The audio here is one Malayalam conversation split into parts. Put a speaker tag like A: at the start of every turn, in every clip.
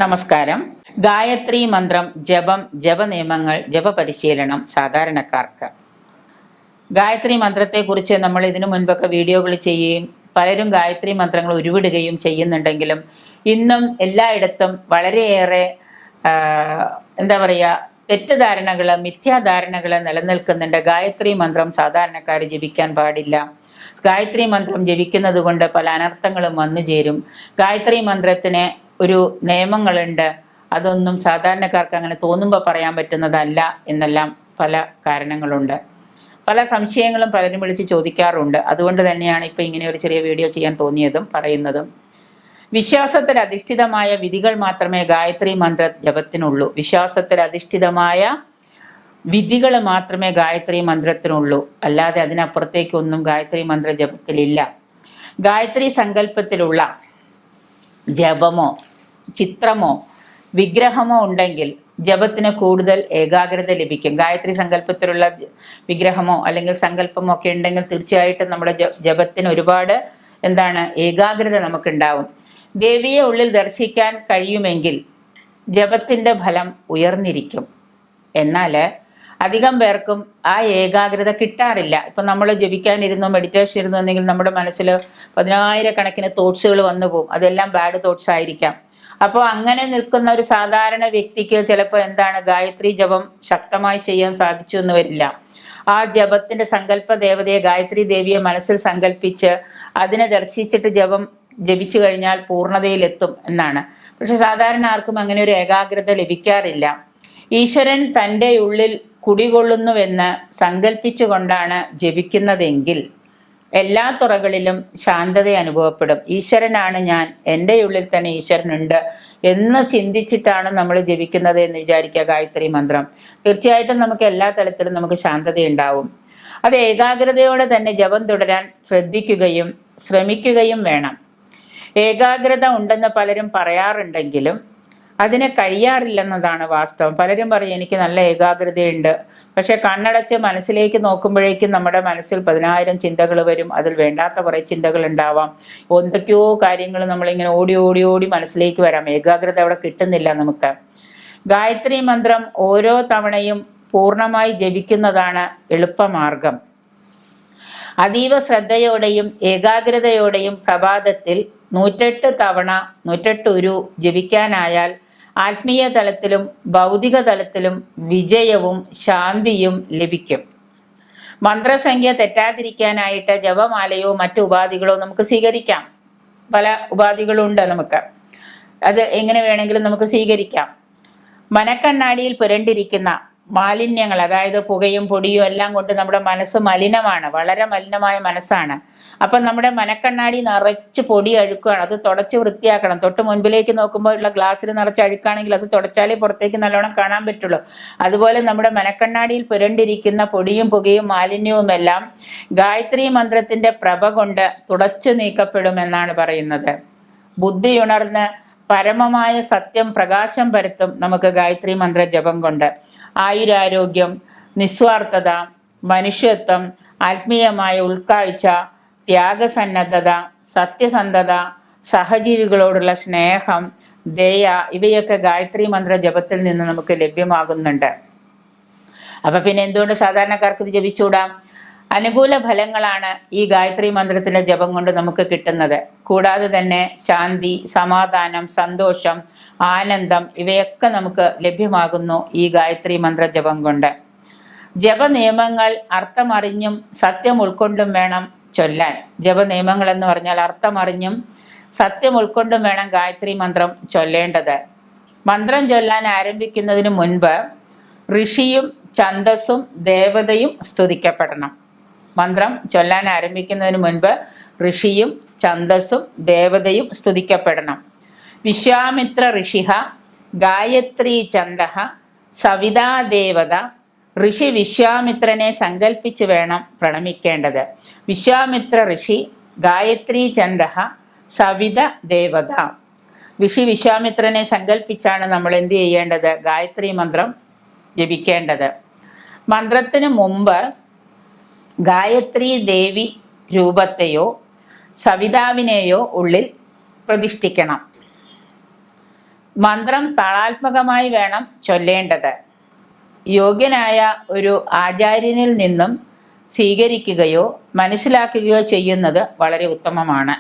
A: നമസ്കാരം. ഗായത്രി മന്ത്രം, ജപം, ജപനിയമങ്ങൾ, ജപപരിശീലനം സാധാരണക്കാർക്ക്. ഗായത്രി മന്ത്രത്തെക്കുറിച്ച് നമ്മൾ ഇതിനു മുൻപൊക്കെ വീഡിയോകൾ ചെയ്യുകയും പലരും ഗായത്രി മന്ത്രങ്ങൾ ഉരുവിടുകയും ചെയ്യുന്നുണ്ടെങ്കിലും ഇന്നും എല്ലായിടത്തും വളരെയേറെ തെറ്റിദ്ധാരണകൾ, മിഥ്യാധാരണകൾ നിലനിൽക്കുന്നുണ്ട്. ഗായത്രി മന്ത്രം സാധാരണക്കാർ ജപിക്കാൻ പാടില്ല. ഗായത്രി മന്ത്രം ജപിക്കുന്നത് കൊണ്ട് പല അനർത്ഥങ്ങളും വന്നു ചേരും. ഗായത്രി മന്ത്രത്തിന് ഒരു നിയമങ്ങളുണ്ട്, അതൊന്നും സാധാരണക്കാർക്ക് അങ്ങനെ തോന്നുമ്പോൾ പറയാൻ പറ്റുന്നതല്ല എന്നെല്ലാം പല കാരണങ്ങളുണ്ട്. പല സംശയങ്ങളും പലരും വിളിച്ച് ചോദിക്കാറുണ്ട്. അതുകൊണ്ട് തന്നെയാണ് ഇപ്പോൾ ഇങ്ങനെ ഒരു ചെറിയ വീഡിയോ ചെയ്യാൻ തോന്നിയതും പറയുന്നതും. വിശ്വാസത്തിൽ അധിഷ്ഠിതമായ വിധികൾ മാത്രമേ ഗായത്രി മന്ത്ര ജപത്തിനുള്ളൂ. വിശ്വാസത്തിൽ അധിഷ്ഠിതമായ വിധികൾ മാത്രമേ ഗായത്രി മന്ത്രത്തിനുള്ളൂ. അല്ലാതെ അതിനപ്പുറത്തേക്കൊന്നും ഗായത്രി മന്ത്ര ജപത്തിലില്ല. ഗായത്രി സങ്കല്പത്തിലുള്ള ജപമോ ചിത്രമോ വിഗ്രഹമോ ഉണ്ടെങ്കിൽ ജപത്തിന് കൂടുതൽ ഏകാഗ്രത ലഭിക്കും. ഗായത്രി സങ്കല്പത്തിലുള്ള വിഗ്രഹമോ അല്ലെങ്കിൽ സങ്കല്പമോ ഒക്കെ ഉണ്ടെങ്കിൽ തീർച്ചയായിട്ടും നമ്മുടെ ജപത്തിന് ഒരുപാട് ഏകാഗ്രത നമുക്കുണ്ടാവും. ദേവിയെ ഉള്ളിൽ ദർശിക്കാൻ കഴിയുമെങ്കിൽ ജപത്തിൻ്റെ ഫലം ഉയർന്നിരിക്കും. എന്നാൽ അധികം പേർക്കും ആ ഏകാഗ്രത കിട്ടാറില്ല. ഇപ്പം നമ്മൾ ജപിക്കാനിരുന്നു, മെഡിറ്റേഷൻ ഇരുന്നു എന്നെങ്കിൽ നമ്മുടെ മനസ്സിൽ 10,000 തോട്ട്സുകൾ വന്നു പോകും. അതെല്ലാം ബാഡ് തോട്ട്സ് ആയിരിക്കാം. അപ്പോൾ അങ്ങനെ നിൽക്കുന്ന ഒരു സാധാരണ വ്യക്തിക്ക് ചിലപ്പോൾ ഗായത്രി ജപം ശക്തമായി ചെയ്യാൻ സാധിച്ചു എന്ന് വരില്ല. ആ ജപത്തിന്റെ സങ്കല്പ ദേവതയെ, ഗായത്രി ദേവിയെ മനസ്സിൽ സങ്കല്പിച്ച് അതിനെ ദർശിച്ചിട്ട് ജപിച്ചു കഴിഞ്ഞാൽ പൂർണ്ണതയിലെത്തും എന്നാണ്. പക്ഷെ സാധാരണ ആർക്കും അങ്ങനെ ഒരു ഏകാഗ്രത ലഭിക്കാറില്ല. ഈശ്വരൻ തൻ്റെ ഉള്ളിൽ കുടികൊള്ളുന്നുവെന്ന് സങ്കല്പിച്ചുകൊണ്ടാണ് ജപിക്കുന്നതെങ്കിൽ എല്ലാ തുറകളിലും ശാന്തത അനുഭവപ്പെടും. ഈശ്വരനാണ് ഞാൻ, എൻ്റെ ഉള്ളിൽ തന്നെ ഈശ്വരനുണ്ട് എന്ന് ചിന്തിച്ചിട്ടാണ് നമ്മൾ ജപിക്കുന്നത് എന്ന് വിചാരിക്കുക ഗായത്രി മന്ത്രം. തീർച്ചയായിട്ടും നമുക്ക് എല്ലാ തലത്തിലും നമുക്ക് ശാന്തതയുണ്ടാവും. അത് ഏകാഗ്രതയോടെ തന്നെ ജപം തുടരാൻ ശ്രമിക്കുകയും വേണം. ഏകാഗ്രത ഉണ്ടെന്ന് പലരും പറയാറുണ്ടെങ്കിലും അതിന് കഴിയാറില്ലെന്നതാണ് വാസ്തവം. പലരും പറയും എനിക്ക് നല്ല ഏകാഗ്രതയുണ്ട്, പക്ഷെ കണ്ണടച്ച് മനസ്സിലേക്ക് നോക്കുമ്പോഴേക്കും നമ്മുടെ മനസ്സിൽ 10,000 ചിന്തകൾ വരും. അതിൽ വേണ്ടാത്ത കുറേ ചിന്തകൾ ഉണ്ടാവാം. എന്തൊക്കെയോ കാര്യങ്ങൾ നമ്മളിങ്ങനെ ഓടി മനസ്സിലേക്ക് വരാം. ഏകാഗ്രത അവിടെ കിട്ടുന്നില്ല നമുക്ക്. ഗായത്രി മന്ത്രം ഓരോ തവണയും പൂർണ്ണമായി ജപിക്കുന്നതാണ് എളുപ്പമാർഗം. അതീവ ശ്രദ്ധയോടെയും ഏകാഗ്രതയോടെയും പ്രഭാതത്തിൽ 108 തവണ 108 ഉരു ജപിക്കാനായാൽ ആത്മീയ തലത്തിലും ഭൗതിക തലത്തിലും വിജയവും ശാന്തിയും ലഭിക്കും. മന്ത്രസംഖ്യ തെറ്റാതിരിക്കാനായിട്ട് ജപമാലയോ മറ്റു ഉപാധികളോ നമുക്ക് സ്വീകരിക്കാം. പല ഉപാധികളുണ്ട് നമുക്ക്. അത് എങ്ങനെ വേണമെങ്കിലും നമുക്ക് സ്വീകരിക്കാം. മനക്കണ്ണാടിയിൽ പുരണ്ടിരിക്കുന്ന മാലിന്യങ്ങൾ, അതായത് പുകയും പൊടിയും എല്ലാം കൊണ്ട് നമ്മുടെ മനസ്സ് മലിനമാണ്, വളരെ മലിനമായ മനസ്സാണ്. അപ്പം നമ്മുടെ മനക്കണ്ണാടി നിറച്ച് പൊടി അഴുക്കുകയാണ്. അത് തുടച്ച് വൃത്തിയാക്കണം. തൊട്ട് മുൻപിലേക്ക് നോക്കുമ്പോൾ ഉള്ള ഗ്ലാസ്സിൽ നിറച്ച് അഴുക്കാണെങ്കിൽ അത് തുടച്ചാലേ പുറത്തേക്ക് നല്ലോണം കാണാൻ പറ്റുള്ളൂ. അതുപോലെ നമ്മുടെ മനക്കണ്ണാടിയിൽ പുരണ്ടിരിക്കുന്ന പൊടിയും പുകയും മാലിന്യവുമെല്ലാം ഗായത്രി മന്ത്രത്തിൻ്റെ പ്രഭ കൊണ്ട് തുടച്ചു നീക്കപ്പെടുമെന്നാണ് പറയുന്നത്. ബുദ്ധിയുണർന്ന് പരമമായ സത്യം പ്രകാശം പരത്തും നമുക്ക് ഗായത്രി മന്ത്ര ജപം കൊണ്ട്. ആയുരാരോഗ്യം, നിസ്വാർത്ഥത, മനുഷ്യത്വം, ആത്മീയമായ ഉൾക്കാഴ്ച, ത്യാഗസന്നദ്ധത, സത്യസന്ധത, സഹജീവികളോടുള്ള സ്നേഹം, ദയ, ഇവയൊക്കെ ഗായത്രി മന്ത്ര ജപത്തിൽ നിന്ന് നമുക്ക് ലഭ്യമാകുന്നുണ്ട്. അപ്പം പിന്നെ എന്തുകൊണ്ട് സാധാരണക്കാർക്ക് ഇത് ജപിച്ചുകൂടാം? അനുകൂല ഫലങ്ങളാണ് ഈ ഗായത്രി മന്ത്രത്തിൻ്റെ ജപം കൊണ്ട് നമുക്ക് കിട്ടുന്നത്. കൂടാതെ തന്നെ ശാന്തി, സമാധാനം, സന്തോഷം, ആനന്ദം ഇവയൊക്കെ നമുക്ക് ലഭ്യമാകുന്നു ഈ ഗായത്രി മന്ത്ര ജപം കൊണ്ട്. ജപനിയമങ്ങൾ അർത്ഥമറിഞ്ഞും സത്യം ഉൾക്കൊണ്ടും വേണം ചൊല്ലാൻ. ജപനിയമങ്ങൾ എന്ന് പറഞ്ഞാൽ അർത്ഥമറിഞ്ഞും സത്യം ഉൾക്കൊണ്ടും വേണം ഗായത്രി മന്ത്രം ചൊല്ലേണ്ടത്. മന്ത്രം ചൊല്ലാൻ ആരംഭിക്കുന്നതിന് മുൻപ് ഋഷിയും ഛന്ദസ്സും ദേവതയും സ്തുതിക്കപ്പെടണം. മന്ത്രം ചൊല്ലാൻ ആരംഭിക്കുന്നതിന് മുൻപ് ഋഷിയും ഛന്ദസ്സും ദേവതയും സ്തുതിക്കപ്പെടണം. വിശ്വാമിത്ര ഋഷിഹ ഗായത്രി ഛന്ദഃ സവിതാ ദേവത. ഋഷി വിശ്വാമിത്രനെ സങ്കല്പിച്ച് വേണം പ്രണമിക്കേണ്ടത്. വിശ്വാമിത്ര ഋഷി, ഗായത്രി ഛന്ദഃ, സവിത ദേവത. ഋഷി വിശ്വാമിത്രനെ സങ്കല്പിച്ചാണ് നമ്മൾ എന്ത് ചെയ്യേണ്ടത്? ഗായത്രി മന്ത്രം ജപിക്കേണ്ടത്. മന്ത്രത്തിന് മുമ്പ് ഗായത്രി ദേവി രൂപത്തെയോ സവിതാവിനെയോ ഉള്ളിൽ പ്രതിഷ്ഠിക്കണം. മന്ത്രം താളാത്മകമായി വേണം ചൊല്ലേണ്ടത്. യോഗ്യനായ ഒരു ആചാര്യനിൽ നിന്നും സ്വീകരിക്കുകയോ മനസ്സിലാക്കുകയോ ചെയ്യുന്നത് വളരെ ഉത്തമമാണ്.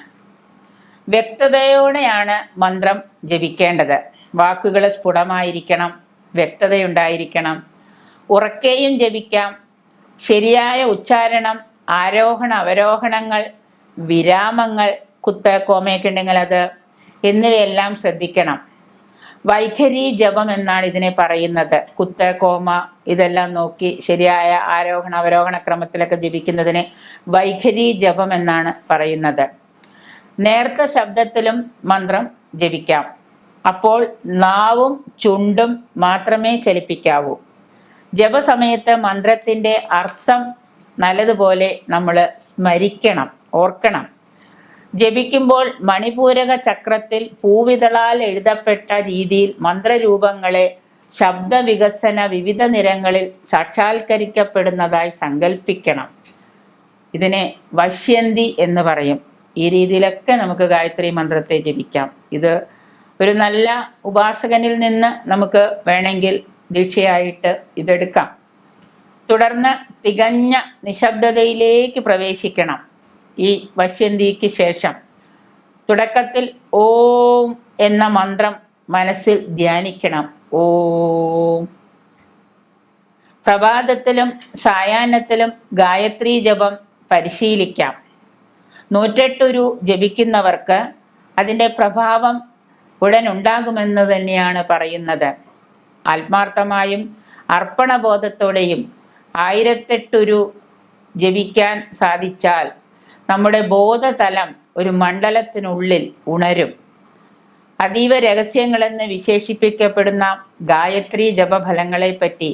A: വ്യക്തതയോടെയാണ് മന്ത്രം ജപിക്കേണ്ടത്. വാക്കുകൾ സ്ഫുടമായിരിക്കണം, വ്യക്തതയുണ്ടായിരിക്കണം. ഉറക്കെയും ജപിക്കാം. ശരിയായ ഉച്ചാരണം, ആരോഹണ അവരോഹണങ്ങൾ, വിരാമങ്ങൾ, കുത്ത് കോമയൊക്കെ ഉണ്ടെങ്കിൽ അത് എന്നിവയെല്ലാം ശ്രദ്ധിക്കണം. വൈഖരി ജപം എന്നാണ് ഇതിനെ പറയുന്നത്. കുത്ത് കോമ ഇതെല്ലാം നോക്കി ശരിയായ ആരോഹണ അവരോഹണ ക്രമത്തിലൊക്കെ ജപിക്കുന്നതിനെ വൈഖരി ജപം എന്നാണ് പറയുന്നത്. നേർത്ത ശബ്ദത്തിലും മന്ത്രം ജപിക്കാം. അപ്പോൾ നാവും ചുണ്ടും മാത്രമേ ചലിപ്പിക്കാവൂ. ജപസമയത്ത് മന്ത്രത്തിൻ്റെ അർത്ഥം നല്ലതുപോലെ നമ്മൾ സ്മരിക്കണം, ഓർക്കണം. ജപിക്കുമ്പോൾ മണിപൂരക ചക്രത്തിൽ പൂവിതളാൽ എഴുതപ്പെട്ട രീതിയിൽ മന്ത്രരൂപങ്ങളെ ശബ്ദവികസന വിവിധ നിരങ്ങളിൽ സാക്ഷാത്കരിക്കപ്പെടുന്നതായി സങ്കല്പിക്കണം. ഇതിനെ വശ്യന്തി എന്ന് പറയും. ഈ രീതിയിലൊക്കെ നമുക്ക് ഗായത്രി മന്ത്രത്തെ ജപിക്കാം. ഇത് ഒരു നല്ല ഉപാസകനിൽ നിന്ന് നമുക്ക് വേണമെങ്കിൽ ദീക്ഷയായിട്ട് ഇതെടുക്കാം. തുടർന്ന് തികഞ്ഞ നിശബ്ദതയിലേക്ക് പ്രവേശിക്കണം. ഈ വശ്യന്തിക്ക് ശേഷം തുടക്കത്തിൽ ഓം എന്ന മന്ത്രം മനസ്സിൽ ധ്യാനിക്കണം. ഓം. പ്രഭാതത്തിലും സായാഹ്നത്തിലും ഗായത്രി ജപം പരിശീലിക്കാം. 108 ജപിക്കുന്നവർക്ക് അതിൻ്റെ പ്രഭാവം ഉടൻ ഉണ്ടാകുമെന്ന് തന്നെയാണ് പറയുന്നത്. ആത്മാർത്ഥമായും അർപ്പണബോധത്തോടെയും 1008 ജപിക്കാൻ സാധിച്ചാൽ നമ്മുടെ ബോധതലം ഒരു മണ്ഡലത്തിനുള്ളിൽ ഉണരും. അതീവ രഹസ്യങ്ങളെന്ന് വിശേഷിപ്പിക്കപ്പെടുന്ന ഗായത്രി ജപഫലങ്ങളെപ്പറ്റി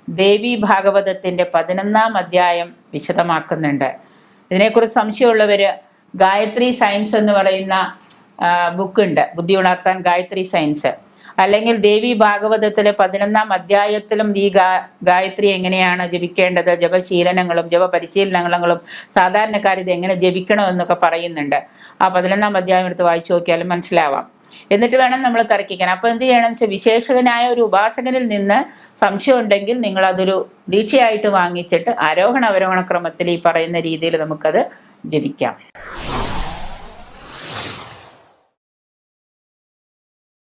A: ദേവി ഭാഗവതത്തിൻ്റെ 11-ാം അധ്യായം വിശദമാക്കുന്നുണ്ട്. ഇതിനെക്കുറിച്ച് സംശയമുള്ളവർ ഗായത്രി സയൻസ് എന്ന് പറയുന്ന ബുക്കുണ്ട്, ബുദ്ധി ഉണർത്താൻ ഗായത്രി സയൻസ്. അല്ലെങ്കിൽ ദേവി ഭാഗവതത്തിലെ 11-ാം അധ്യായത്തിലും ഈ ഗായത്രി എങ്ങനെയാണ് ജപിക്കേണ്ടത്, ജപശീലനങ്ങളും ജപപരിശീലനങ്ങളും സാധാരണക്കാർ ഇത് എങ്ങനെ ജപിക്കണം എന്നൊക്കെ പറയുന്നുണ്ട്. ആ 11-ാം അധ്യായം എടുത്ത് വായിച്ചു നോക്കിയാലും മനസ്സിലാവാം. എന്നിട്ട് വേണം നമ്മൾ തർക്കിക്കാൻ. അപ്പോൾ എന്ത് ചെയ്യണമെന്ന് വെച്ചാൽ വിശേഷകനായ ഒരു ഉപാസകനിൽ നിന്ന് സംശയം ഉണ്ടെങ്കിൽ നിങ്ങളതൊരു ദീക്ഷയായിട്ട് വാങ്ങിച്ചിട്ട് ആരോഹണ അവരോഹണ ക്രമത്തിൽ ഈ പറയുന്ന രീതിയിൽ നമുക്കത് ജപിക്കാം.